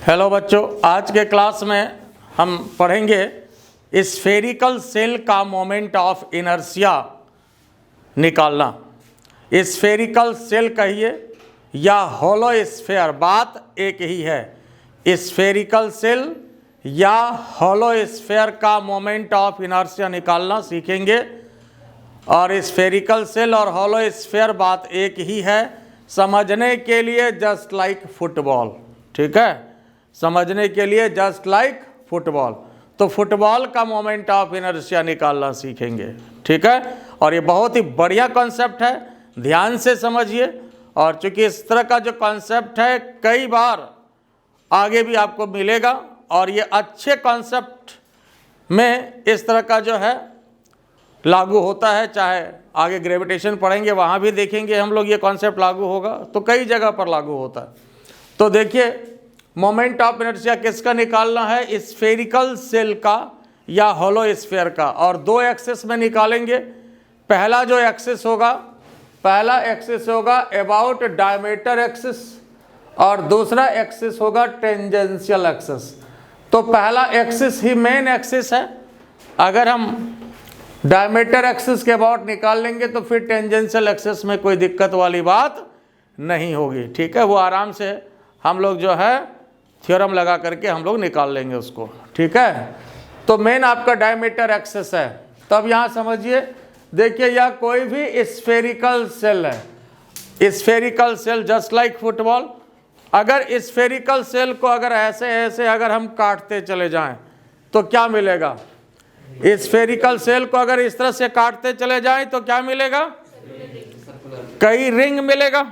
Hello बच्चों, आज के क्लास में हम पढ़ेंगे स्फेरिकल सेल का मोमेंट ऑफ इनर्शिया निकालना। स्फेरिकल सेल कहिए या होलो स्फेयर, बात एक ही है। स्फेरिकल सेल या होलो स्फेयर का मोमेंट ऑफ इनर्शिया निकालना सीखेंगे। और स्फेरिकल सेल और होलो स्फेयर बात एक ही है। समझने के लिए जस्ट लाइक फुटबॉल, ठीक है, समझने के लिए जस्ट लाइक फुटबॉल। तो फुटबॉल का मोमेंट ऑफ इनर्शिया निकालना सीखेंगे, ठीक है। और ये बहुत ही बढ़िया कॉन्सेप्ट है, ध्यान से समझिए। और चूंकि इस तरह का जो कॉन्सेप्ट है कई बार आगे भी आपको मिलेगा, और ये अच्छे कॉन्सेप्ट में इस तरह का जो है लागू होता है। चाहे आगे ग्रेविटेशन पढ़ेंगे वहाँ भी देखेंगे हम लोग, ये कॉन्सेप्ट लागू होगा, तो कई जगह पर लागू होता है। तो देखिए, मोमेंट ऑफ इनर्शिया किसका निकालना है? स्फेरिकल सेल का या होलो स्फेयर का। और दो एक्सिस में निकालेंगे। पहला जो एक्सिस होगा, पहला एक्सिस होगा अबाउट डायमीटर एक्सिस, और दूसरा एक्सिस होगा टेंजेंशियल एक्सिस। तो पहला एक्सिस ही मेन एक्सिस है। अगर हम डायमीटर एक्सिस के अबाउट निकाल लेंगे तो फिर टेंजेंशियल एक्सिस में कोई दिक्कत वाली बात नहीं होगी, ठीक है। वो आराम से हम लोग जो है थ्योरम लगा करके हम लोग निकाल लेंगे उसको, ठीक है। तो मेन आपका डायमीटर एक्सिस है। तब यहाँ समझिए, देखिए यह कोई भी स्फेरिकल सेल है। Spherical cell just like football. अगर स्फेरिकल सेल को अगर ऐसे ऐसे अगर हम काटते चले जाएं तो क्या मिलेगा? स्फेरिकल सेल को अगर इस तरह से काटते चले जाएं तो क्या मिलेगा? कई रिंग मिलेगा,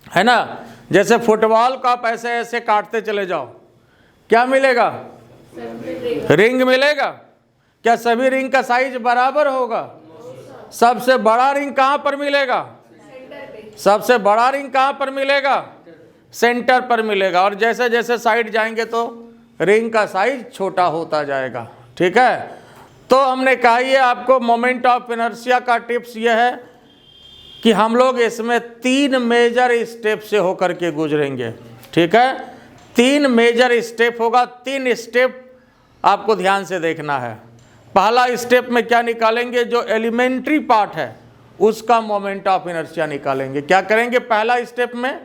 है ना। जैसे फुटबॉल को आप ऐसे ऐसे काटते चले जाओ, क्या मिलेगा? रिंग मिलेगा। क्या सभी रिंग का साइज बराबर होगा? सबसे बड़ा रिंग कहाँ पर मिलेगा? सबसे बड़ा रिंग कहाँ पर मिलेगा? सेंटर पर मिलेगा। और जैसे जैसे साइड जाएंगे तो रिंग का साइज छोटा होता जाएगा, ठीक है। तो हमने कहा ये आपको मोमेंट ऑफ इनर्शिया का टिप्स ये है कि हम लोग इसमें 3 मेजर स्टेप से होकर के गुजरेंगे, ठीक है। 3 मेजर स्टेप होगा। 3 स्टेप आपको ध्यान से देखना है। पहला स्टेप में क्या निकालेंगे? जो एलिमेंट्री पार्ट है उसका मोमेंट ऑफ इनर्शिया निकालेंगे। क्या करेंगे? पहला स्टेप में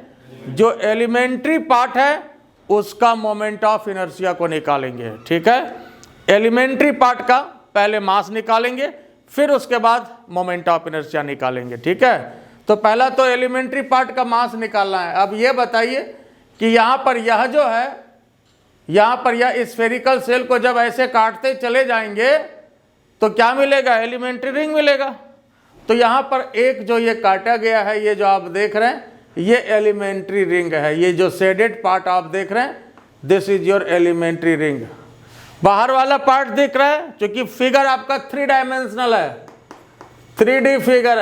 जो एलिमेंट्री पार्ट है उसका मोमेंट ऑफ इनर्शिया को निकालेंगे, ठीक है। एलिमेंट्री पार्ट का पहले मास निकालेंगे, फिर उसके बाद मोमेंट ऑफ इनर्शिया निकालेंगे, ठीक है। तो पहला तो एलिमेंट्री पार्ट का मास निकालना है। अब ये बताइए कि यहाँ पर यह जो है, यहाँ पर यह स्फेरिकल सेल को जब ऐसे काटते चले जाएंगे तो क्या मिलेगा? एलिमेंट्री रिंग मिलेगा। तो यहाँ पर एक जो ये काटा गया है, ये जो आप देख रहे हैं, ये एलिमेंट्री रिंग है। ये जो शेडेड पार्ट आप देख रहे हैं, this is your elementary ring. बाहर वाला पार्ट दिख रहा है, क्योंकि फिगर आपका 3 डायमेंशनल है, 3D फिगर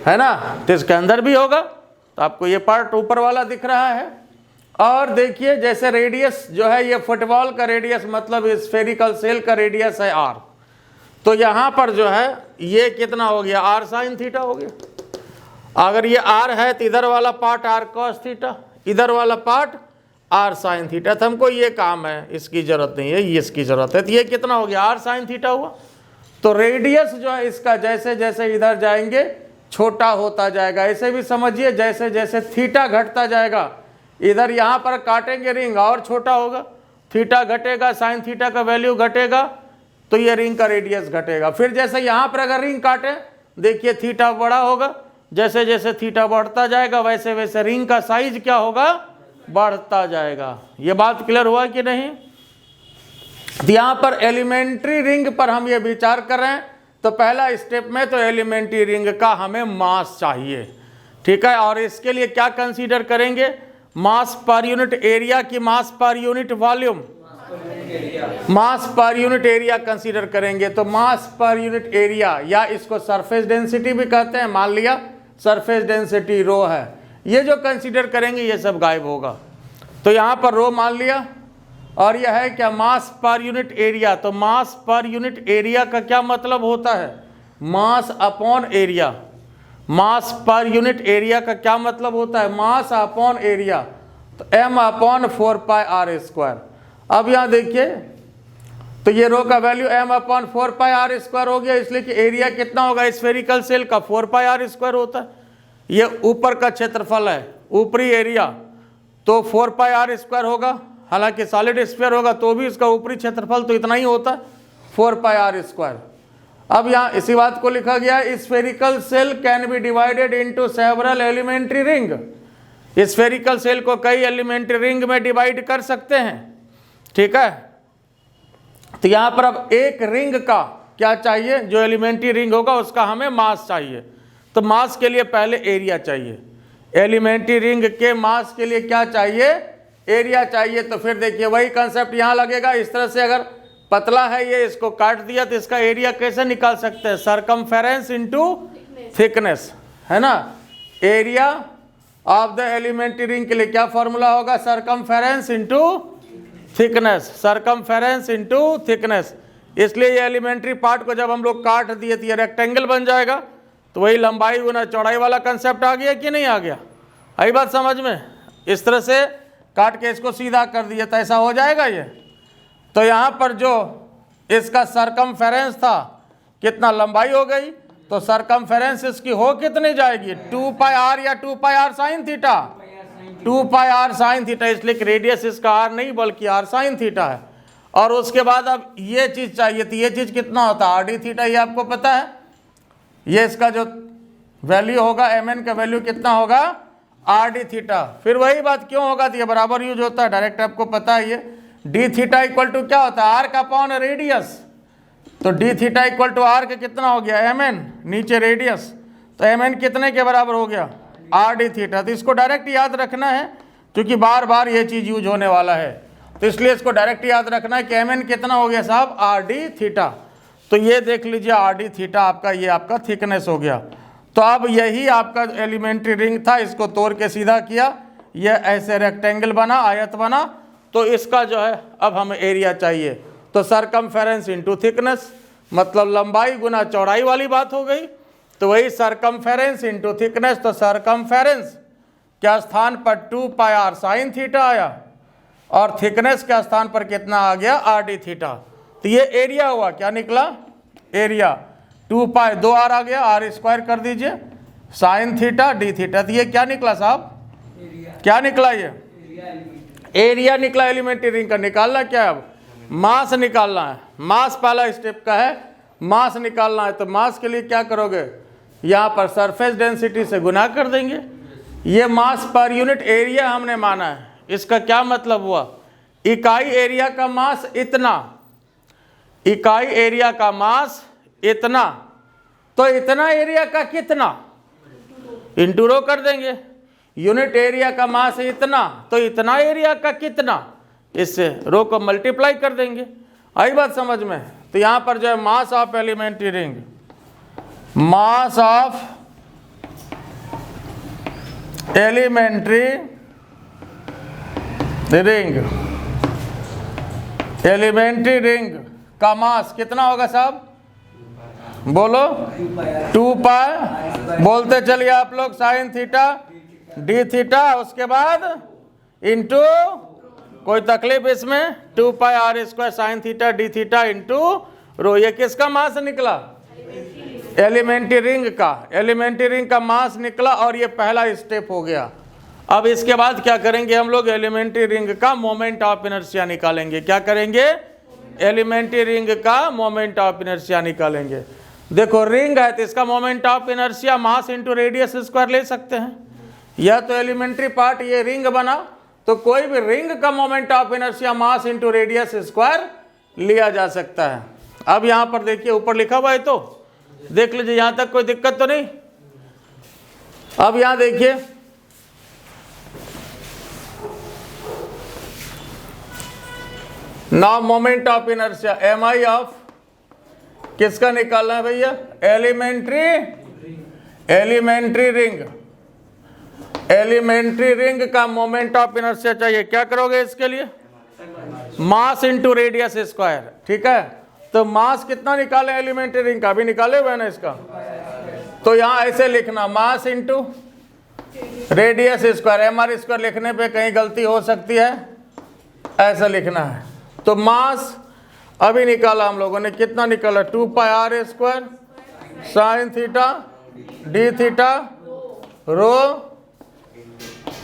है ना। तो इसके अंदर भी होगा, तो आपको ये पार्ट ऊपर वाला दिख रहा है। और देखिए, जैसे रेडियस जो है, ये फुटबॉल का रेडियस मतलब स्फेरिकल सेल का रेडियस है r। तो यहाँ पर जो है ये कितना हो गया? r sin थीटा हो गया। अगर ये r है तो इधर वाला पार्ट r cos थीटा, इधर वाला पार्ट r sin थीटा। तो हमको ये काम है, इसकी जरूरत नहीं है, ये इसकी जरूरत है। तो ये कितना हो गया? r sin थीटा हुआ। तो रेडियस जो है इसका जैसे जैसे इधर जाएंगे छोटा होता जाएगा। ऐसे भी समझिए, जैसे जैसे थीटा घटता जाएगा, इधर यहाँ पर काटेंगे रिंग और छोटा होगा, थीटा घटेगा, साइन थीटा का वैल्यू घटेगा, तो ये रिंग का रेडियस घटेगा। फिर जैसे यहाँ पर अगर रिंग काटे, देखिए थीटा बड़ा होगा, जैसे जैसे थीटा बढ़ता जाएगा वैसे वैसे रिंग का साइज क्या होगा? बढ़ता जाएगा। ये बात क्लियर हुआ कि नहीं? यहाँ पर एलिमेंट्री रिंग पर हम ये विचार कर रहे हैं। तो पहला स्टेप में तो एलिमेंट्री रिंग का हमें मास चाहिए, ठीक है। और इसके लिए क्या कंसीडर करेंगे? मास पर यूनिट एरिया की मास पर यूनिट वॉल्यूम? मास पर यूनिट एरिया कंसीडर करेंगे। तो मास पर यूनिट एरिया, या इसको सरफेस डेंसिटी भी कहते हैं। मान लिया सरफेस डेंसिटी रो है, ये जो कंसीडर करेंगे ये सब गायब होगा। तो यहाँ पर रो मान लिया, और यह है क्या? मास पर यूनिट एरिया। तो मास पर यूनिट एरिया का क्या मतलब होता है? मास अपॉन एरिया। मास पर यूनिट एरिया का क्या मतलब होता है? मास अपॉन एरिया। तो m/4πr²। अब यहाँ देखिए, तो ये रो का वैल्यू m/4πr² हो गया, इसलिए कि एरिया कितना होगा स्फेरिकल सेल का 4πr² होता है। ये ऊपर का क्षेत्रफल है, ऊपरी एरिया, तो 4πr² होगा। हालांकि सॉलिड स्फीयर होगा तो भी इसका ऊपरी क्षेत्रफल तो इतना ही होता है, 4πr²। अब यहाँ इसी बात को लिखा गया है, spherical cell can be divided into several elementary ring. Spherical cell को कई एलिमेंट्री रिंग में डिवाइड कर सकते हैं, ठीक है। तो यहाँ पर अब एक रिंग का क्या चाहिए, जो एलिमेंट्री रिंग होगा उसका हमें मास चाहिए। तो मास के लिए पहले एरिया चाहिए, एलिमेंट्री रिंग के मास के लिए क्या चाहिए, एरिया चाहिए। तो फिर देखिए वही कंसेप्ट यहाँ लगेगा। इस तरह से अगर पतला है ये, इसको काट दिया तो इसका एरिया कैसे निकाल सकते हैं, सरकमफेरेंस इनटू थिकनेस, है ना। Area of the elementary ring के लिए क्या फॉर्मूला होगा, circumference into thickness, circumference into thickness. इसलिए ये एलिमेंट्री पार्ट को जब हम लोग काट दिए तो ये रेक्टेंगल बन जाएगा। तो वही लंबाई गुना चौड़ाई वाला कंसेप्ट आ गया कि नहीं आ गया, आई बात समझ में। इस तरह से काट के इसको सीधा कर दिया तो ऐसा हो जाएगा ये। तो यहाँ पर जो इसका सरकमफेरेंस था, कितना लंबाई हो गई, तो सरकमफेरेंस इसकी हो कितनी जाएगी, 2πr या 2πr sin theta, 2πr sin theta. इसलिए कि रेडियस इसका r नहीं बल्कि r sin थीटा है। और उसके बाद अब ये चीज़ चाहिए, तो ये चीज़ कितना होता है, rd थीटा, ये आपको पता है। ये इसका जो वैल्यू होगा mn का वैल्यू कितना होगा, rd थीटा। फिर वही बात क्यों होगा, तो ये बराबर यूज होता है, डायरेक्ट आपको पता है। ये d थीटा इक्वल टू क्या होता है, r का अपॉन रेडियस। तो d theta equal to r का कितना हो गया, mn, नीचे रेडियस, तो mn कितने के बराबर हो गया, rd थीटा। तो इसको डायरेक्ट याद रखना है, क्योंकि बार बार ये चीज़ यूज होने वाला है, तो इसलिए इसको डायरेक्ट याद रखना है कि mn कितना हो गया साहब, rd थीटा। तो ये देख लीजिए rd थीटा आपका, ये आपका थिकनेस हो गया। तो अब यही आपका एलिमेंट्री रिंग था, इसको तोड़ के सीधा किया, ये ऐसे रेक्टेंगल बना, आयत बना। तो इसका जो है अब हमें एरिया चाहिए, तो सरकमफेरेंस इनटू थिकनेस, मतलब लंबाई गुना चौड़ाई वाली बात हो गई। तो वही सरकमफेरेंस इनटू थिकनेस, तो सरकमफेरेंस क्या स्थान पर 2πr sin थीटा आया, और थिकनेस के स्थान पर कितना आ गया, rd थीटा। तो ये एरिया हुआ, क्या निकला, एरिया 2π 2r आ गया, r² कर दीजिए, sin थीटा d थीटा। तो ये क्या निकला साहब, क्या निकला, ये एरिया निकला एलिमेंट्री रिंग का। निकालना क्या है, अब मास निकालना है। मास पहला स्टेप का है, मास निकालना है। तो मास के लिए क्या करोगे, यहाँ पर सरफेस डेंसिटी से गुना कर देंगे। ये मास पर यूनिट एरिया हमने माना है। इसका क्या मतलब हुआ, इकाई एरिया का मास इतना, इकाई एरिया का मास इतना, तो इतना एरिया का कितना, इंटू रो कर देंगे। यूनिट एरिया का मास इतना, तो इतना एरिया का कितना, इससे रो को मल्टीप्लाई कर देंगे। आई बात समझ में। तो यहाँ पर जो है mass of elementary ring, mass of elementary ring, elementary ring का मास कितना होगा साहब, बोलो, 2π, बोलते चलिए आप लोग, साइन थीटा d थीटा, उसके बाद इंटू, कोई तकलीफ इसमें, 2πr² sin theta d theta into rho. ये किसका मास निकला, एलिमेंट्री रिंग का, एलिमेंट्री रिंग का मास निकला। और ये पहला स्टेप हो गया। अब इसके बाद क्या करेंगे हम लोग, एलिमेंट्री रिंग का मोमेंट ऑफ इनर्शिया निकालेंगे। क्या करेंगे, एलिमेंट्री रिंग का मोमेंट ऑफ इनर्शिया निकालेंगे। देखो रिंग है तो इसका moment of inertia mass into radius square ले सकते हैं। यह तो एलिमेंट्री पार्ट, ये रिंग बना, तो कोई भी रिंग का moment of inertia mass into radius square लिया जा सकता है। अब यहाँ पर देखिए ऊपर लिखा हुआ है, तो देख लीजिए, यहाँ तक कोई दिक्कत तो नहीं। अब यहाँ देखिए, now moment of inertia mi of किसका निकालना है भैया, एलिमेंट्री रिंग, एलिमेंट्री रिंग का मोमेंट ऑफ इनर्शिया चाहिए। क्या करोगे इसके लिए, मास इंटू रेडियस स्क्वायर, ठीक है। तो मास कितना निकाले एलिमेंट्री रिंग का, अभी निकाले हुए ना इसका। तो यहाँ ऐसे लिखना, mass into radius square, MR square लिखने पे कहीं गलती हो सकती है, ऐसा लिखना है। तो मास अभी निकाला हम लोगों ने, कितना निकाला, 2 pi r square sine theta d theta rho,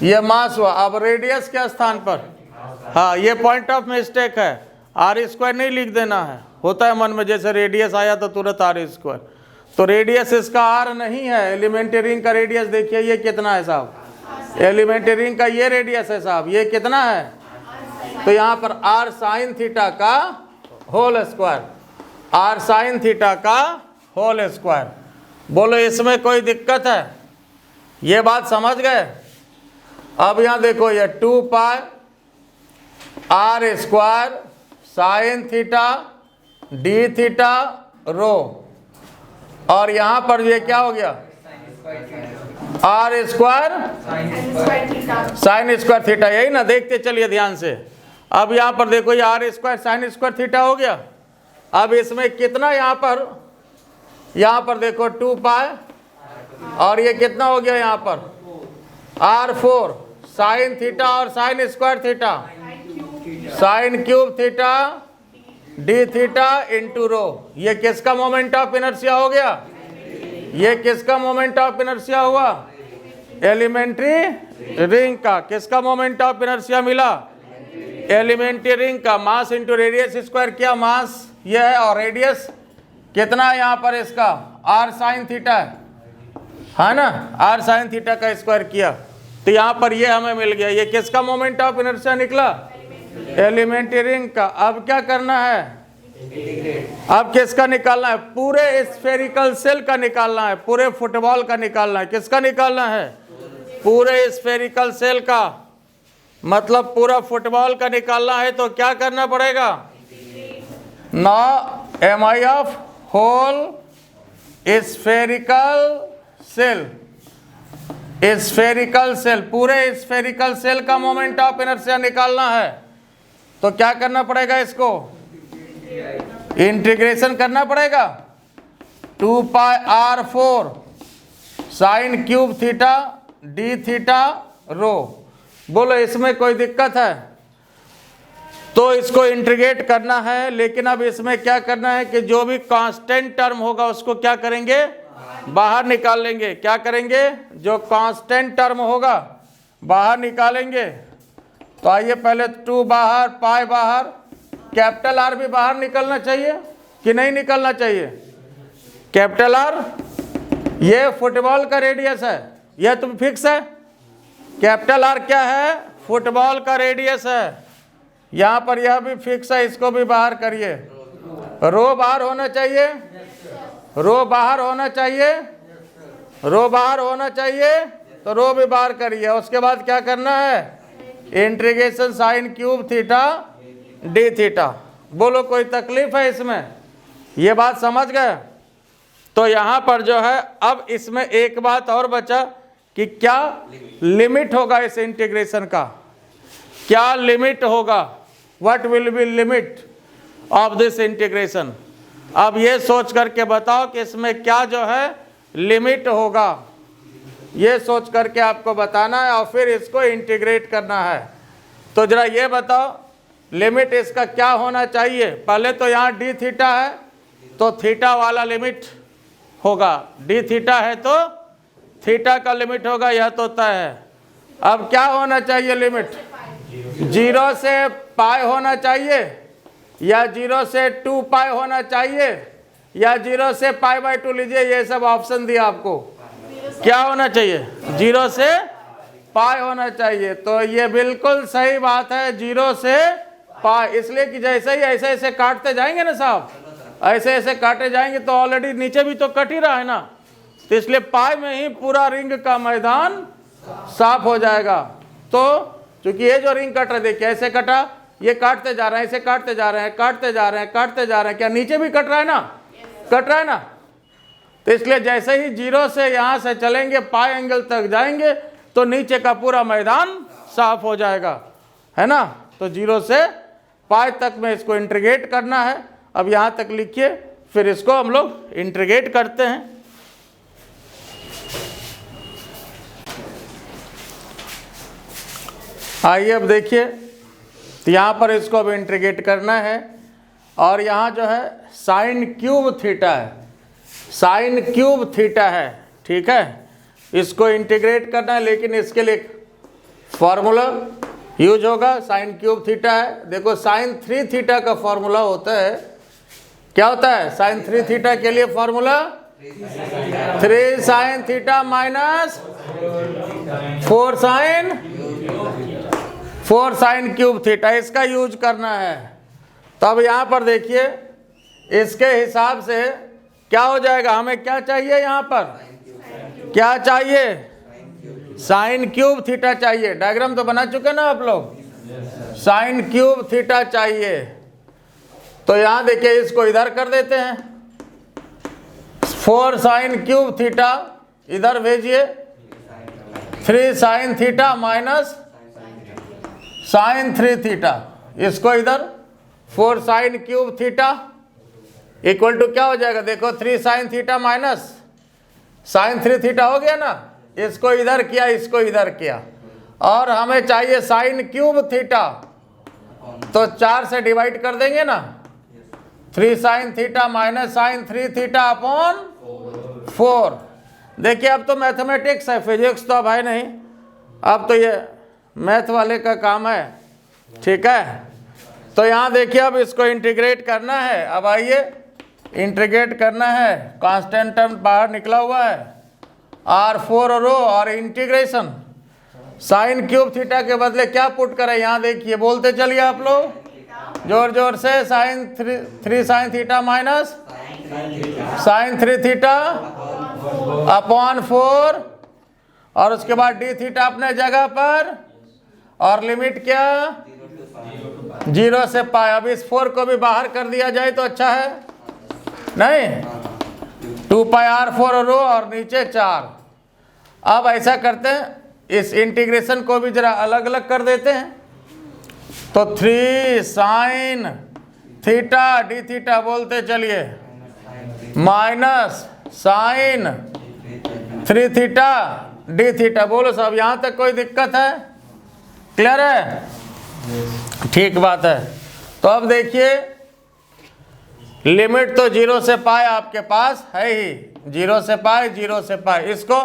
ये मास हुआ। अब रेडियस के स्थान पर, हाँ ये पॉइंट ऑफ मिस्टेक है, आर स्क्वायर नहीं लिख देना है, होता है मन में, जैसे रेडियस आया तो तुरंत आर स्क्वायर, तो रेडियस इसका आर नहीं है। एलिमेंट्री रिंग का रेडियस देखिए ये कितना है साहब, एलिमेंट्री रिंग का ये रेडियस है साहब, ये कितना है, तो यहाँ पर आर साइन थीटा का whole square, r sine theta का होल स्क्वायर। बोलो इसमें कोई दिक्कत है, ये बात समझ गए। अब यहाँ देखो ये 2 pi r square sine theta d theta rho, और यहाँ पर ये क्या हो गया, r square sine square theta, यही ना, देखते चलिए ध्यान से। अब यहाँ पर देखो ये r square sine square theta हो गया। अब इसमें कितना, यहाँ पर देखो 2 पाई, और ये कितना हो गया यहाँ पर R4 साइन थीटा और sign square theta, sign cube theta d theta into rho. ये किसका मोमेंट ऑफ इनर्शिया हो गया, ये किसका मोमेंट ऑफ इनर्शिया हुआ, एलिमेंट्री रिंग का। किसका मोमेंट ऑफ इनर्शिया मिला, एलिमेंट्री रिंग का। मास इंटू रेडियस स्क्वायर किया, मास ये है, और रेडियस कितना है यहाँ पर इसका, आर साइन थीटा है ना, आर साइन थीटा का स्क्वायर किया, तो यहाँ पर ये हमें मिल गया। ये किसका मोमेंट ऑफ इनर्शिया निकला, एलिमेंट्री रिंग का। अब क्या करना है, अब किसका निकालना है, पूरे स्फेरिकल सेल का निकालना है, पूरे फुटबॉल का निकालना है। किसका निकालना है, पूरे स्फेरिकल सेल का, मतलब पूरा फुटबॉल का निकालना है। तो क्या करना पड़ेगा, now M I of whole spherical cell, spherical cell, पूरे स्फेरिकल सेल का मोमेंट ऑफ इनर्शिया निकालना है। तो क्या करना पड़ेगा, इसको इंटीग्रेशन करना पड़ेगा। 2 pi R4 sine cube theta d theta rho. बोलो इसमें कोई दिक्कत है, तो इसको इंटीग्रेट करना है। लेकिन अब इसमें क्या करना है कि जो भी कांस्टेंट टर्म होगा उसको क्या करेंगे, बाहर निकाल लेंगे। क्या करेंगे, जो कांस्टेंट टर्म होगा बाहर निकालेंगे। तो आइए पहले 2 बाहर, पाई बाहर, कैपिटल आर भी बाहर निकलना चाहिए कि नहीं निकलना चाहिए, कैपिटल आर ये फुटबॉल का रेडियस है, यह तो फिक्स है। कैपिटल आर क्या है, फुटबॉल का रेडियस है। यहाँ पर यह भी फिक्स है, इसको भी बाहर करिए। रो बाहर होना चाहिए, रो बाहर होना चाहिए, रो बाहर होना चाहिए, तो रो भी बाहर करिए। उसके बाद क्या करना है, integration sign cube theta d theta. बोलो कोई तकलीफ है इसमें, ये बात समझ गए। तो यहाँ पर जो है, अब इसमें एक बात और बचा कि क्या लिमिट होगा इस इंटीग्रेशन का, क्या लिमिट होगा, what will be limit of this integration. अब ये सोच करके बताओ कि इसमें क्या जो है लिमिट होगा, ये सोच करके आपको बताना है और फिर इसको इंटीग्रेट करना है। तो जरा ये बताओ लिमिट इसका क्या होना चाहिए। पहले तो यहाँ डी थीटा है तो थीटा वाला लिमिट होगा, डी थीटा है तो थीटा का लिमिट होगा, यह तो तय है। अब क्या होना चाहिए लिमिट, 0 से पाई होना चाहिए, या 0 से 2 पाई होना चाहिए, या 0 से पाई/2 लीजिए, ये सब ऑप्शन दिया आपको। क्या होना चाहिए, 0 से पाई होना चाहिए। तो ये बिल्कुल सही बात है, 0 से पाई, इसलिए कि जैसे ही ऐसे ऐसे काटते जाएंगे ना साहब, ऐसे ऐसे काटे जाएंगे तो ऑलरेडी नीचे भी तो कट ही रहा है ना, तो इसलिए पाई में ही पूरा रिंग का मैदान साफ हो जाएगा। तो चूंकि ये जो रिंग कट रहा है, देखिए ऐसे कटा, ये काटते जा रहे हैं, ऐसे काटते जा रहे हैं, काटते जा रहे हैं, काटते जा रहे हैं, क्या नीचे भी कट रहा है ना, कट रहा है ना। तो इसलिए जैसे ही 0 से यहाँ से चलेंगे पाई एंगल तक जाएंगे तो नीचे का पूरा मैदान साफ हो जाएगा, है ना। तो 0 से पाई तक में इसको इंटीग्रेट करना है। अब यहाँ तक लिखिए, फिर इसको हम लोग इंटीग्रेट करते हैं। आइए अब देखिए, तो यहाँ पर इसको अब इंटीग्रेट करना है, और यहाँ जो है साइन क्यूब थीटा है, साइन क्यूब थीटा है, ठीक है। इसको इंटीग्रेट करना है, लेकिन इसके लिए फॉर्मूला यूज होगा। साइन क्यूब थीटा है, देखो साइन 3 थीटा का फॉर्मूला होता है, क्या होता है साइन 3 थीटा के लिए formula 3 sine theta minus 4 sine cube theta, इसका यूज करना है। तो अब यहाँ पर देखिए, इसके हिसाब से क्या हो जाएगा, हमें क्या चाहिए यहाँ पर, क्या चाहिए, साइन क्यूब थीटा चाहिए। डायग्राम तो बना चुके ना आप लोग, साइन क्यूब थीटा चाहिए। तो यहाँ देखिए, इसको इधर कर देते हैं, 4 साइन क्यूब थीटा इधर भेजिए, 3 sine theta minus sine 3 theta, इसको इधर 4 sine cube theta equal to क्या हो जाएगा, देखो 3 sine theta minus sine 3 theta हो गया ना। इसको इधर किया, इसको इधर किया, और हमें चाहिए साइन क्यूब थीटा, तो 4 से डिवाइड कर देंगे ना, 3 sine theta minus sine 3 theta upon 4। देखिए अब तो मैथमेटिक्स है, फिजिक्स तो अब है नहीं, अब तो ये मैथ वाले का काम है, ठीक है। तो यहाँ देखिए, अब इसको इंटीग्रेट करना है। अब आइए इंटीग्रेट करना है, कांस्टेंट टर्म बाहर निकला हुआ है, R4 रो, और इंटीग्रेशन साइन क्यूब थीटा के बदले क्या पुट करें, यहाँ देखिए, बोलते चलिए आप लोग जोर जोर से, sine 3 sine theta minus sine 3 theta upon 4, और उसके बाद डी थीटा अपने जगह पर, और लिमिट क्या 0 से पाई। अब इस 4 को भी बाहर कर दिया जाए तो अच्छा है, नहीं, 2 पाई R4 रो, और नीचे 4। अब ऐसा करते हैं, इस इंटीग्रेशन को भी जरा अलग अलग कर देते हैं। तो 3 साइन थीटा डी थीटा बोलते चलिए minus sine 3 theta d theta, बोलो सब, यहाँ तक कोई दिक्कत है, क्लियर है, ठीक बात है। तो अब देखिए, लिमिट तो 0 से पाई आपके पास है ही, 0 से पाई 0 से पाई, इसको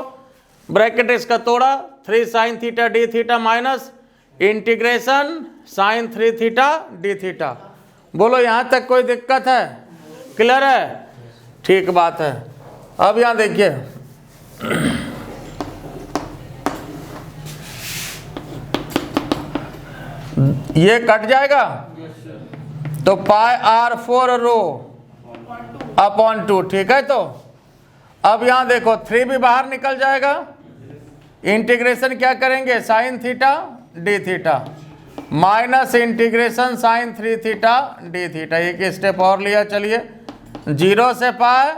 ब्रैकेट इसका तोड़ा, 3 sine theta d theta minus integration sine 3 theta d theta. बोलो यहाँ तक कोई दिक्कत है, क्लियर है, ठीक बात है। अब यहाँ देखिए, ये कट जाएगा, तो पाई R4 रो अपॉन 2, ठीक है। तो अब यहाँ देखो 3 भी बाहर निकल जाएगा, इंटीग्रेशन क्या करेंगे, sine theta d theta minus integration sine 3 theta d theta. एक स्टेप और लिया, चलिए 0 से पाई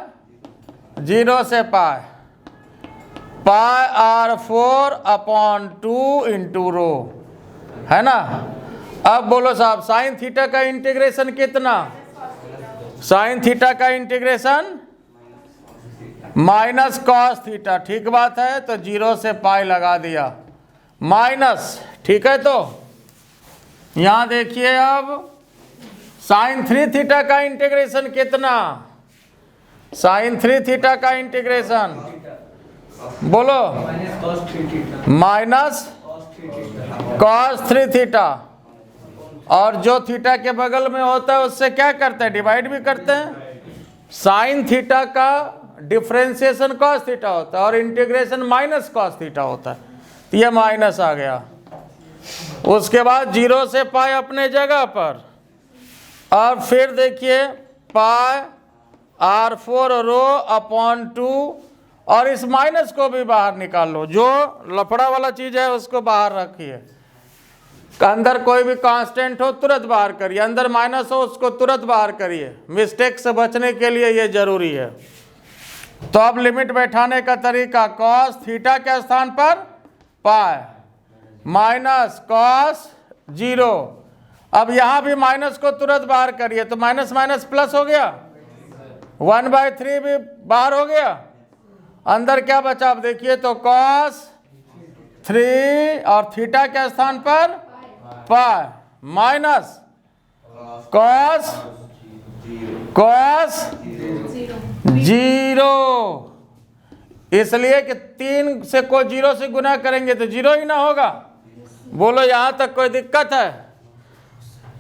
0 से पाई पाई R4 अपॉन 2 इंटू रो, है ना। अब बोलो साहब, साइन थीटा का इंटीग्रेशन कितना, साइन थीटा का इंटीग्रेशन माइनस कॉस थीटा, ठीक बात है। तो 0 से पाई लगा दिया माइनस, ठीक है। तो यहाँ देखिए, अब साइन 3 थीटा का इंटीग्रेशन कितना, साइन 3 थीटा का इंटीग्रेशन बोलो माइनस कॉस 3 थीटा, और जो थीटा के बगल में होता है उससे क्या करते हैं, डिवाइड भी करते हैं। साइन थीटा का डिफरेंशिएशन कॉस थीटा होता है, और इंटीग्रेशन माइनस कॉस थीटा होता है, तो ये माइनस आ गया। उसके बाद 0 से पाई अपने जगह पर, और फिर देखिए पाई R4 रो अपॉन 2, और इस माइनस को भी बाहर निकाल लो, जो लफड़ा वाला चीज है उसको बाहर रखिए। अंदर कोई भी कांस्टेंट हो तुरंत बाहर करिए, अंदर माइनस हो उसको तुरंत बाहर करिए, मिस्टेक से बचने के लिए ये जरूरी है। तो अब लिमिट बैठाने का तरीका, कॉस थीटा के स्थान पर पाई माइनस कॉस 0। अब यहाँ भी माइनस को तुरंत बाहर करिए, तो माइनस माइनस प्लस हो गया, 1/3 भी बाहर हो गया, अंदर क्या बचा, अब देखिए तो कॉस 3 और थीटा के स्थान पर पाई माइनस कॉस जीरो, इसलिए कि 3 से कोई 0 से गुना करेंगे तो 0 ही ना होगा। बोलो यहाँ तक कोई दिक्कत है?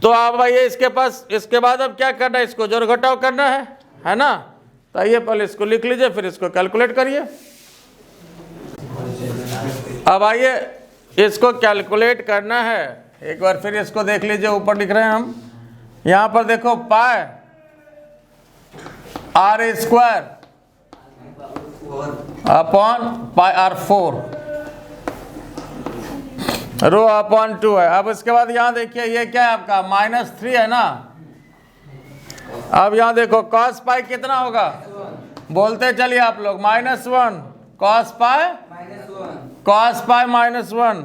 तो अब आइए इसके बाद अब क्या करना है, इसको जोड़ घटाव करना है ना। तो आइए पहले इसको लिख लीजिए, फिर इसको कैलकुलेट करिए। अब आइए इसको कैलकुलेट करना है, एक बार फिर इसको देख लीजिए। ऊपर लिख रहे हैं हम, यहाँ पर देखो pi r square upon pi r 4 rho upon 2 है। अब इसके बाद यहाँ देखिए ये क्या है आपका -3 है ना। अब यहाँ देखो कॉस पाई कितना होगा, बोलते चलिए आप लोग, -1 कॉस पाई -1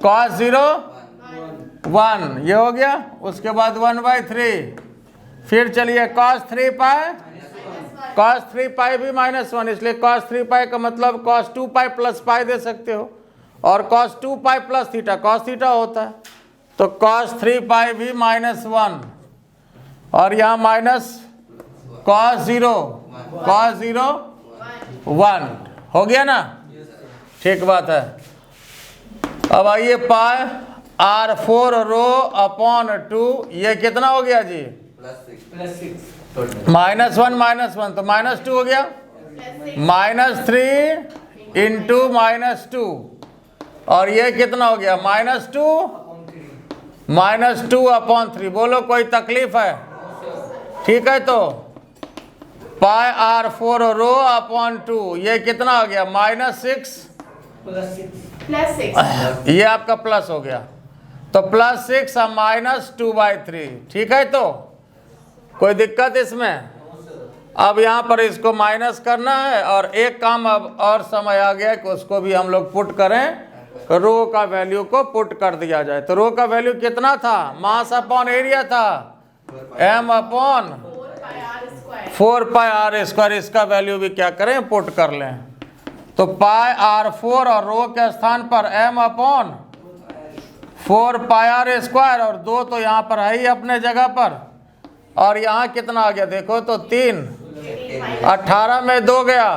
कॉस 0 1, ये हो गया। उसके बाद 1/3, फिर चलिए cos 3 पाई भी -1, इसलिए cos 3 पाई का मतलब cos 2 पाई प्लस पाई दे सकते हो, और cos 2 pi plus theta cos theta होता है। तो cos 3 पाई भी -1, और यहाँ माइनस cos 0 1 हो गया ना। ठीक बात है। अब आइए पाई R4 रो अपॉन 2, ये कितना हो गया जी, -1 तो -2 हो गया, -3 इंटू -2, और ये कितना हो गया -2 अपॉन 3। बोलो कोई तकलीफ है? ठीक है, तो पाई R4 रो अपॉन 2, ये कितना हो गया -6 ये आपका प्लस हो गया, तो +6 और -2/3। ठीक है, तो कोई दिक्कत इसमें? अब यहाँ पर इसको माइनस करना है, और एक काम अब और समय आ गया कि उसको भी हम लोग पुट करें, रो का वैल्यू को पुट कर दिया जाए। तो रो का वैल्यू कितना था, मास अपॉन एरिया था, m upon 4 pi r square. इसका वैल्यू भी क्या करें, पुट कर लें। तो पाई R4 और रो के स्थान पर m upon 4 pi r square, और 2 तो यहाँ पर है ही अपने जगह पर, और यहाँ कितना आ गया देखो तो 3, 18 में 2 गया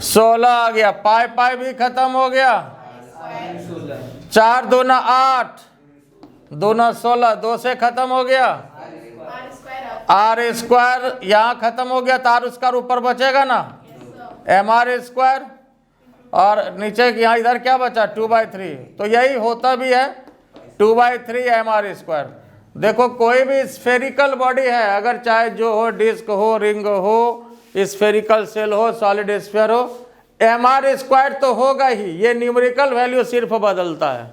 16 आ गया, पाई भी खत्म हो गया, 4 दूना 8 दूना 16, 2 से खत्म हो गया, आर स्क्वायर यहाँ खत्म हो गया, तो आर स्क्वायर ऊपर बचेगा ना, mr स्क्वायर, और नीचे यहाँ इधर क्या बचा 2/3। तो यही होता भी है 2/3 mr स्क्वायर। देखो कोई भी स्फेरिकल बॉडी है, अगर चाहे जो हो, डिस्क हो, रिंग हो, स्फेरिकल सेल हो, सॉलिड स्फीयर हो, mr स्क्वायर तो होगा ही। ये न्यूमेरिकल वैल्यू सिर्फ बदलता है,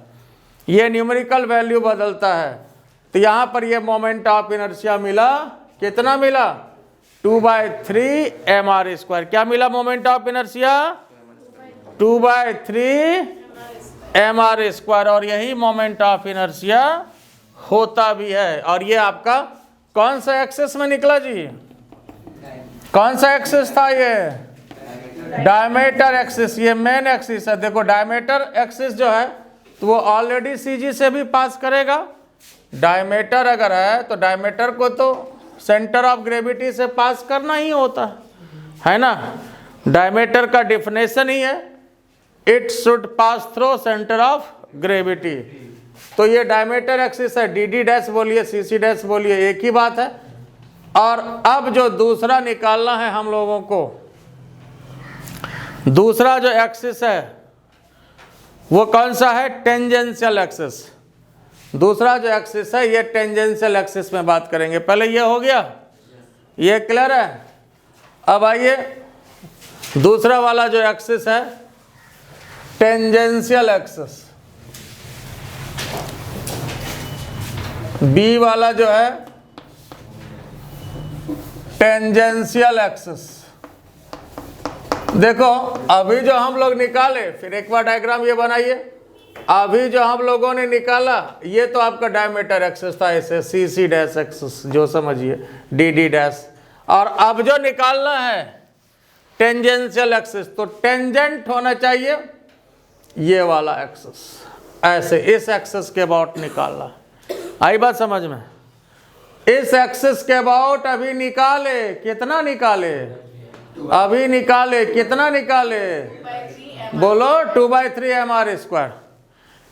ये न्यूमेरिकल वैल्यू बदलता है। तो यहाँ पर ये मोमेंट ऑफ इनर्शिया मिला, कितना मिला 2/3 mr स्क्वायर। क्या मिला moment of inertia 2/3 mr square, और यही मोमेंट ऑफ इनर्शिया होता भी है। और ये आपका कौन सा एक्सिस में निकला जी, कौन सा एक्सिस था, ये डायमीटर एक्सिस, ये मेन एक्सिस है। देखो डायमीटर एक्सिस जो है तो वो ऑलरेडी सीजी से भी पास करेगा। डायमीटर अगर है तो डायमीटर को तो सेंटर ऑफ ग्रेविटी से पास करना ही होता है ना। डायमीटर का डिफिनेशन ही है it should pass through centre of gravity. तो ये डायमीटर एक्सिस है, डी डी डैश बोलिए, सी सी डैश बोलिए, एक ही बात है। और अब जो दूसरा निकालना है हम लोगों को, दूसरा जो एक्सिस है वो कौन सा है, टेंजेंशियल एक्सिस। दूसरा जो एक्सिस है ये टेंजेंशियल एक्सिस में बात करेंगे। पहले ये हो गया, ये क्लियर है। अब आइए दूसरा वाला जो एक्सिस है टेंजेंशियल एक्सिस, बी वाला जो है टेंजेंशियल एक्सिस। देखो अभी जो हम लोग निकाले, फिर एक बार डायग्राम ये बनाइए। अभी जो हम लोगों ने निकाला ये तो आपका डायमीटर एक्सिस था, ऐसे सी सी डैश एक्सिस जो समझिए, डी डी डैश। और अब जो निकालना है टेंजेंशियल एक्सिस, तो टेंजेंट होना चाहिए ये वाला एक्सिस, ऐसे इस एक्सिस के अबाउट निकालना। आई बात समझ में? इस एक्सिस के अबाउट अभी निकाले, कितना निकाले? अभी निकाले, कितना निकाले? बोलो 2/3 mr²।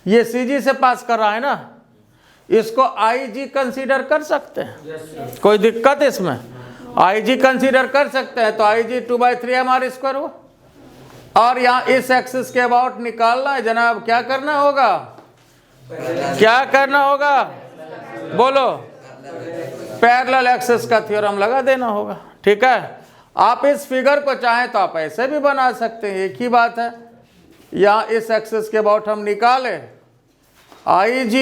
ये CG से पास कर रहा है ना, इसको IG कंसीडर कर सकते हैं, कोई दिक्कत इसमें? IG कंसीडर कर सकते हैं, तो IG 2/3 mr² हो। और यहाँ इस एक्सिस के अबाउट निकालना है जनाब। क्या करना होगा? क्या करना होगा? बोलो, पैरेलल एक्सिस का थ्योरम लगा देना होगा। ठीक है, आप इस फिगर को चाहें तो आप ऐसे भी बना सकते हैं, एक ही बात है। यहाँ इस एक्सिस के अबाउट हम निकाले IG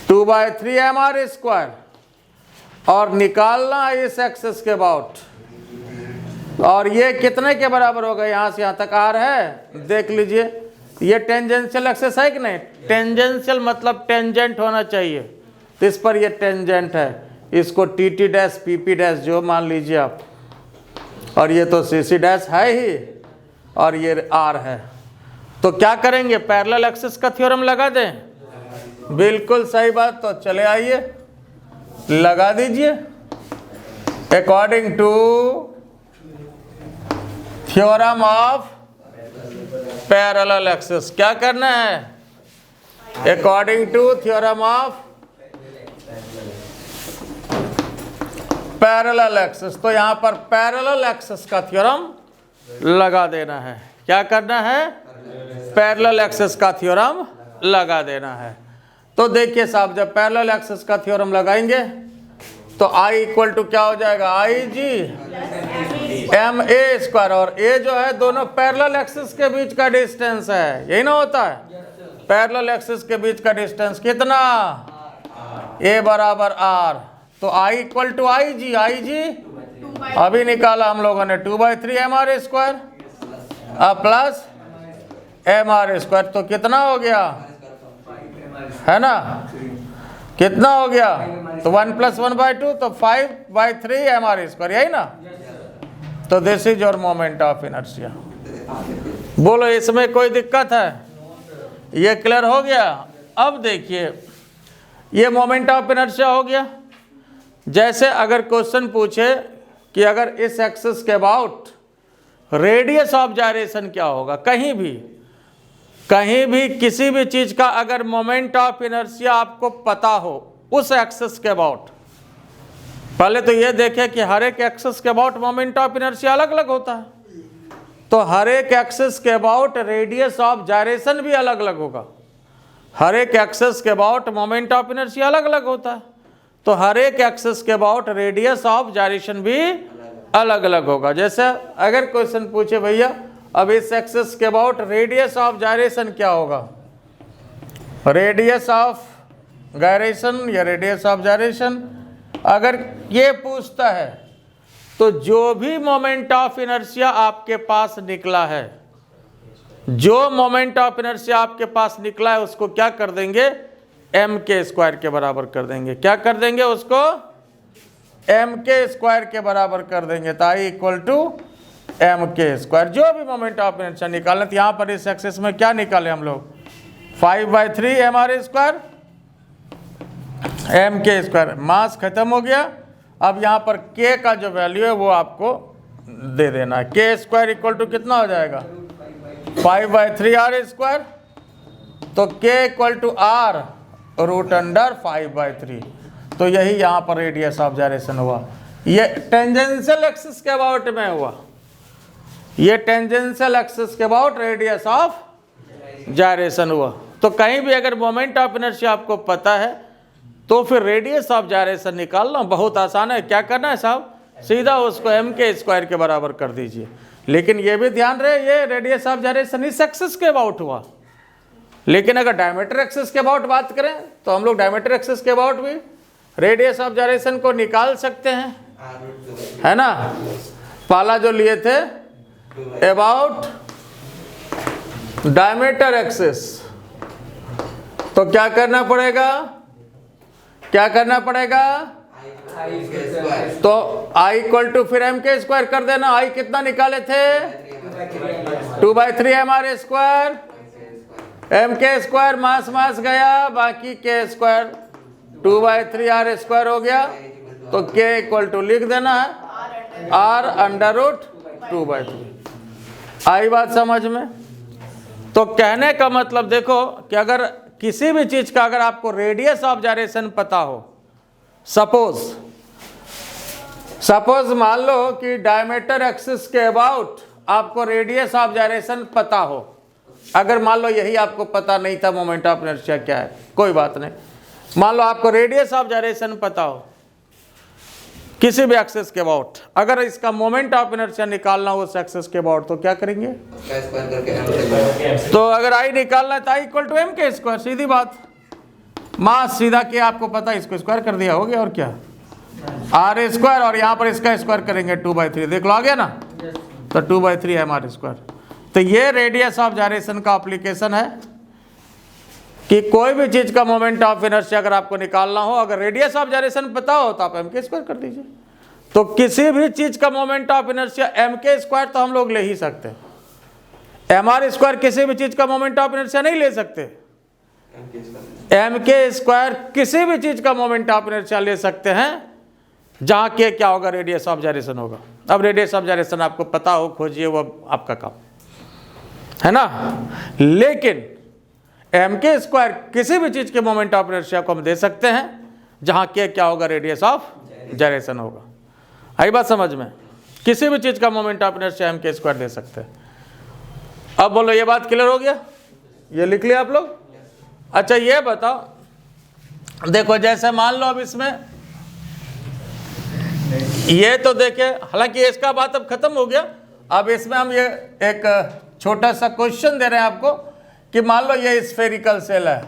2/3 mr² और निकालना इस एक्सिस के अबाउट, और ये कितने के बराबर होगा? यहाँ से यहाँ तक R है, देख लीजिए। ये टेंजेंशियल एक्सिस है कि नहीं? टेंजेंशियल मतलब टेंजेंट होना चाहिए, तो इस पर ये टेंजेंट है। इसको TT डैश PP डैश जो मान लीजिए आप, और ये तो CC डैश है ही, और ये R है। तो क्या करेंगे? पैरेलल एक्सिस का थ्योरम लगा दें। बिल्कुल सही बात। तो चले आइए लगा दीजिए। According to theorem of parallel axis, क्या करना है? According to theorem of parallel axis, तो यहां पर पैरेलल एक्सिस का थ्योरम लगा देना है। क्या करना है? पैरेलल एक्सिस का थ्योरम लगा देना है। तो देखिए साहब, जब पैरेलल एक्सिस का थ्योरम लगाएंगे तो I इक्वल टू क्या हो जाएगा? IG MA², और A जो है दोनों पैरेलल एक्सिस के बीच का डिस्टेंस है, यही ना होता है? पैरेलल एक्सिस के बीच का डिस्टेंस कितना? A बराबर R। तो I इक्वल टू IG अभी निकाला हम लोगों ने 2/3 mr² प्लस mr², तो कितना हो गया? है ना, कितना हो गया? तो 1 + 1/2, तो 5/3 mr², यही ना? तो this is your moment of inertia. बोलो, इसमें कोई दिक्कत है? ये क्लियर हो गया? अब देखिए, ये मोमेंट ऑफ इनर्शिया हो गया। जैसे अगर क्वेश्चन पूछे कि अगर इस एक्सिस के अबाउट रेडियस ऑफ जायरेशन क्या होगा, कहीं भी किसी भी चीज का अगर मोमेंट ऑफ इनर्शिया आपको पता हो उस एक्सिस के अबाउट, पहले तो ये देखें कि हर एक एक्सिस के अबाउट मोमेंट ऑफ इनर्शिया अलग अलग होता है। तो हर एक एक्सिस के अबाउट रेडियस ऑफ जायरेशन भी अलग अलग होगा। हर एक एक्सिस के अबाउट मोमेंट ऑफ इनर्शिया अलग अलग होता है, तो हर एक एक्सिस के अबाउट रेडियस ऑफ जायरेशन भी अलग अलग होगा। जैसे अगर क्वेश्चन पूछे भैया अब इस एक्सिस के अबाउट रेडियस ऑफ जायरेशन क्या होगा, रेडियस ऑफ गायरेशन या रेडियस ऑफ जायरेशन अगर ये पूछता है, तो जो भी मोमेंट ऑफ इनर्शिया आपके पास निकला है, जो मोमेंट ऑफ इनर्शिया आपके पास निकला है उसको क्या कर देंगे? mk² के बराबर कर देंगे। क्या कर देंगे? उसको mk² के बराबर कर देंगे। तो I इक्वल टू mk², जो भी मोमेंट ऑफ इनर्शिया निकालना। तो यहाँ पर इस एक्सिस में क्या निकाले हम लोग? 5/3 mr², mk²। मास खत्म हो गया। अब यहाँ पर k का जो वैल्यू है वो आपको दे देना है। k² इक्वल टू कितना हो जाएगा? 5/3 r²। तो k इक्वल टू r √5/3। तो यही यहाँ पर रेडियस ऑफ जायरेशन हुआ। ये टेंजेंशियल एक्सिस के अबाउट में हुआ। ये टेंजेंशियल एक्सिस के अबाउट रेडियस ऑफ जायरेशन हुआ। तो कहीं भी अगर मोमेंट ऑफ इनर्शिया आपको पता है तो फिर रेडियस ऑफ जायरेशन निकालना बहुत आसान है। क्या करना है साहब? सीधा उसको mk² के बराबर कर दीजिए। लेकिन ये भी ध्यान रहे, ये रेडियस ऑफ जायरेशन इस एक्सिस के अबाउट हुआ। लेकिन अगर डायमीटर एक्सिस के अबाउट बात करें तो हम लोग डायमीटर एक्सिस के अबाउट भी रेडियस ऑफ जायरेशन को निकाल सकते हैं, है ना? पहला जो लिए थे अबाउट डायमीटर एक्सिस, तो क्या करना पड़ेगा? क्या करना पड़ेगा? तो I इक्वल टू फिर mk² कर देना। I कितना निकाले थे? 2/3 mr²। एम के स्क्वायर मास गया, बाकी के स्क्वायर 2/3 r² हो गया। तो k इक्वल टू लिख देना है r√2/3। आई बात समझ में? तो कहने का मतलब देखो कि अगर किसी भी चीज का अगर आपको रेडियस ऑफ जायरेशन पता हो, सपोज मान लो कि डायमीटर एक्सिस के अबाउट आपको रेडियस ऑफ जायरेशन पता हो। अगर मान लो यही आपको पता नहीं था मोमेंट ऑफ इनर्शिया क्या है, कोई बात नहीं, मान लो आपको रेडियस ऑफ जायरेशन पता हो किसी भी एक्सिस के अबाउट, अगर इसका मोमेंट ऑफ इनर्शिया निकालना हो उस एक्सिस के अबाउट तो क्या करेंगे? तो अगर आई निकालना है तो आई इक्वल टू एम के स्क्वायर, सीधी बात। मास सीधा क्या आपको पता है, इसको स्क्वायर कर दिया, हो गया। और क्या, r² और यहाँ पर इसका स्क्वायर करेंगे 2/3, देख लो आ गया ना, तो 2/3 mr²। तो ये रेडियस ऑफ जायरेशन का एप्लीकेशन है कि कोई भी चीज का मोमेंट ऑफ इनर्शिया अगर आपको निकालना हो, अगर रेडियस ऑफ जायरेशन पता हो तो आप एम के स्क्वायर कर दीजिए। तो किसी भी चीज का मोमेंट ऑफ इनर्शिया एम के स्क्वायर तो हम लोग ले ही सकते हैं, mr² किसी भी चीज का मोमेंट ऑफ इनर्शिया नहीं ले सकते। एम के स्क्वायर किसी भी चीज का मोमेंट ऑफ इनर्शिया ले सकते हैं जहां के क्या होगा, रेडियस ऑफ जायरेशन होगा। अब रेडियस ऑफ जायरेशन आपको पता हो, खोजिए, वो आपका काम है ना। लेकिन एम के स्क्वायर किसी भी चीज के मोमेंट ऑफ इनर्शिया को हम दे सकते हैं जहां के क्या होगा, रेडियस ऑफ जायरेशन होगा। आई बात समझ में? किसी भी चीज का मोमेंट ऑफ इनर्शिया एम के स्क्वायर दे सकते हैं। अब बोलो ये बात क्लियर हो गया? ये लिख लिया आप लोग? अच्छा ये बताओ, देखो जैसे मान लो अब इसमें ये तो देखे, हालांकि इसका बात अब खत्म हो गया। अब इसमें हम ये एक छोटा सा क्वेश्चन दे रहे हैं आपको कि मान लो ये स्फेरिकल सेल है,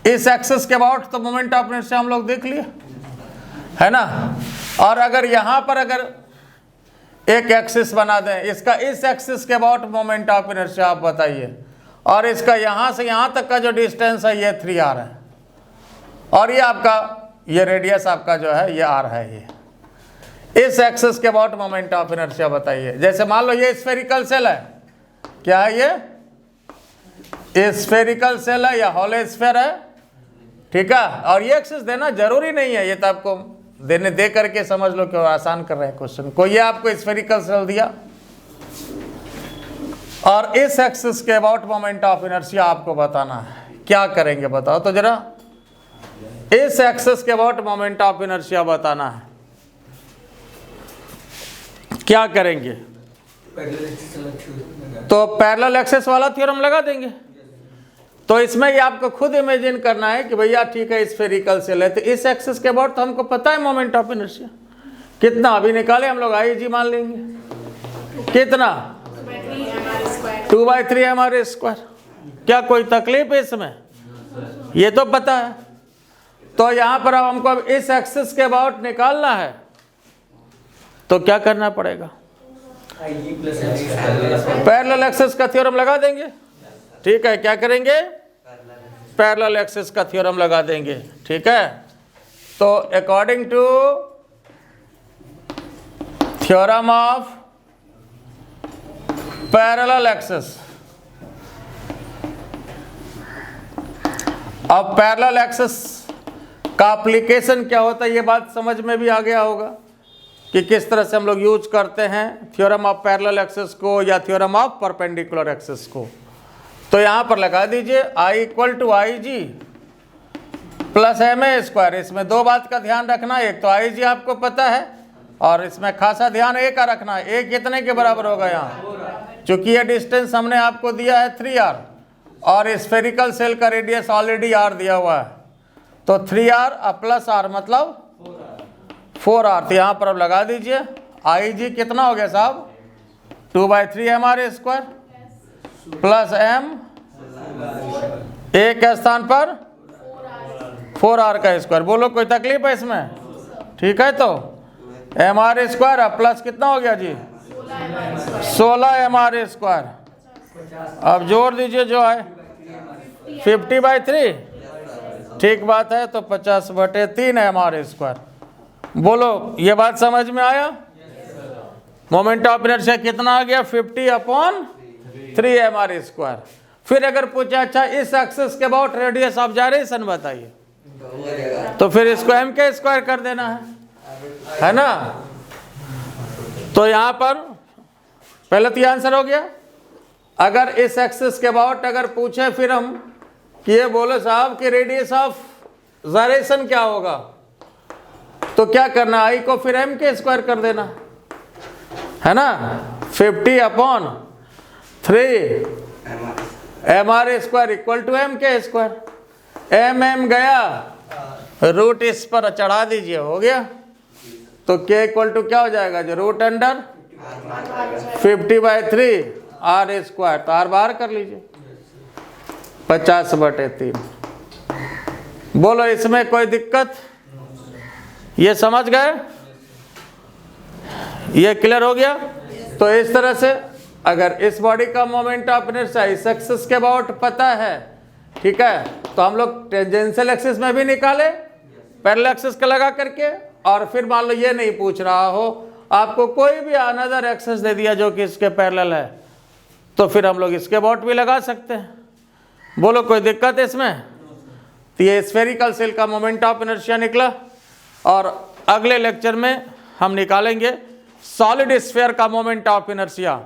इस एक्सिस के अबाउट तो मोमेंट ऑफ इनर्शिया हम लोग देख लिए है ना। और अगर यहाँ पर अगर एक एक्सिस बना दें, इसका इस एक्सिस के अबाउट मोमेंट ऑफ इनर्शिया आप बताइए, और इसका यहाँ से यहाँ तक का जो डिस्टेंस है ये 3r है, और ये आपका ये रेडियस आपका जो है ये r है। ये इस एक्सिस के अबाउट मोमेंट ऑफ इनर्शिया बताइए। जैसे मान लो ये स्फेरिकल सेल है, क्या है ये स्फेरिकल सेल है या हॉलो स्फेयर है, ठीक है। और ये एक्सिस देना जरूरी नहीं है, ये तो आपको दे करके समझ लो कि आसान कर रहे हैं क्वेश्चन को। ये आपको स्फेरिकल सेल दिया और इस एक्सिस के अबाउट मोमेंट ऑफ इनर्शिया आपको बताना है, क्या करेंगे बताओ तो जरा। इस एक्सिस के अबाउट मोमेंट ऑफ इनर्शिया बताना है, क्या करेंगे? तो पैरेलल एक्सिस वाला थ्योरम लगा देंगे। तो इसमें ये आपको खुद इमेजिन करना है कि भैया ठीक है स्फेरिकल सेल है, तो इस एक्सिस के अबाउट तो हमको पता है मोमेंट ऑफ इनर्शिया कितना, अभी निकाले हम लोग, आई जी मान लेंगे कितना, 2/3 mr²। क्या कोई तकलीफ है इसमें? ये तो पता है। तो यहाँ पर अब हमको अब इस एक्सिस के अबाउट निकालना है, तो क्या करना पड़ेगा? पैरेलल एक्सिस का थ्योरम लगा देंगे, ठीक है। क्या करेंगे? पैरेलल एक्सिस का थ्योरम लगा देंगे, ठीक है। तो according to theorem of parallel axis, अब पैरेलल एक्सिस का एप्लीकेशन क्या होता है ये बात समझ में भी आ गया होगा कि किस तरह से हम लोग यूज करते हैं थ्योरम ऑफ पैरेलल एक्सिस को या थ्योरम ऑफ परपेंडिकुलर एक्सिस को। तो यहाँ पर लगा दीजिए I equal to IG plus MA²। इसमें दो बात का ध्यान रखना, एक तो IG आपको पता है और इसमें खासा ध्यान A का रखना है। A कितने के बराबर होगा यहाँ, चूंकि ये डिस्टेंस हमने आपको दिया है 3r और स्फेरिकल सेल का रेडियस ऑलरेडी r दिया हुआ है, तो 3r प्लस r मतलब 4r। तो यहाँ पर अब लगा दीजिए IG कितना हो गया साहब, 2/3 mr² प्लस m, एक के स्थान पर 4r का स्क्वायर। बोलो कोई तकलीफ है इसमें? ठीक है। तो mr² प्लस कितना हो गया जी, 16 mr²। अब जोड़ दीजिए जो है 50/3, ठीक बात है, तो 50/3 mr²। बोलो ये बात समझ में आया? मोमेंट ऑफ इनर्शिया कितना आ गया, 50/3 mr²। फिर अगर पूछा अच्छा इस एक्सिस के अबाउट रेडियस ऑफ जायरेशन बताइए, तो फिर इसको m के स्क्वायर कर देना है ना। तो यहाँ पर पहले तो ये आंसर हो गया। अगर इस एक्सिस के अबाउट अगर पूछे फिर हम कि ये बोले साहब कि रेडियस ऑफ जायरेशन क्या होगा, तो क्या करना, आई को फिर m के स्क्वायर कर देना है ना। 50/3 mr square equal to m के स्क्वायर। m गया, रूट इस पर चढ़ा दीजिए, हो गया। तो k इक्वल टू क्या हो जाएगा, जो रूट अंडर 50/3 r स्क्वायर, तो r बाहर कर लीजिए 50/3। बोलो इसमें कोई दिक्कत, ये समझ गए, ये क्लियर हो गया। तो इस तरह से अगर इस बॉडी का मोमेंट ऑफ इनर्शिया इस एक्सिस के अबाउट पता है, ठीक है, तो हम लोग टेंजेंशियल एक्सिस में भी निकाले पैरेलल एक्सिस का लगा करके, और फिर मान लो ये नहीं पूछ रहा हो, आपको कोई भी अनदर एक्सिस दे दिया जो कि इसके पैरेलल है, तो फिर हम लोग इसके अबाउट भी लगा सकते हैं। बोलो कोई दिक्कत है इसमें। तो ये स्फेरिकल सेल का मोमेंट ऑफ इनर्शिया निकला, और अगले लेक्चर में हम निकालेंगे सॉलिड स्फीयर का मोमेंट ऑफ इनर्शिया।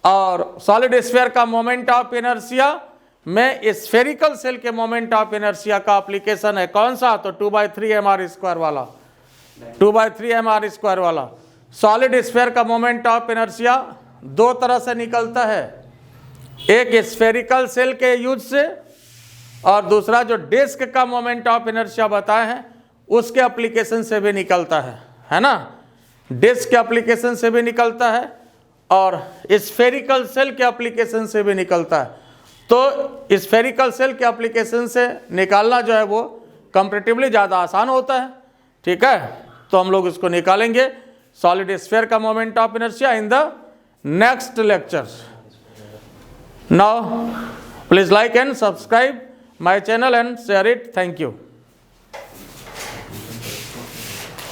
और सॉलिड स्फीयर का मोमेंट ऑफ इनर्शिया में स्फेरिकल सेल के मोमेंट ऑफ इनर्शिया का एप्लीकेशन है कौन सा, तो 2/3 mr स्क्वायर वाला, 2/3 mr स्क्वायर वाला। सॉलिड स्फीयर का मोमेंट ऑफ इनर्शिया दो तरह से निकलता है, एक स्फेरिकल सेल के यूज से, और दूसरा जो डिस्क का मोमेंट ऑफ इनर्शिया बताए हैं उसके एप्लीकेशन से भी निकलता है ना। डिस्क के एप्लीकेशन से भी निकलता है और स्फेरिकल सेल के एप्लीकेशन से भी निकलता है। तो स्फेरिकल सेल के एप्लीकेशन से निकालना जो है वो कंपैरेटिवली ज़्यादा आसान होता है, ठीक है। तो हम लोग इसको निकालेंगे सॉलिड स्फीयर का moment of inertia in the next lecture. Now please like and subscribe my channel and share it. Thank you.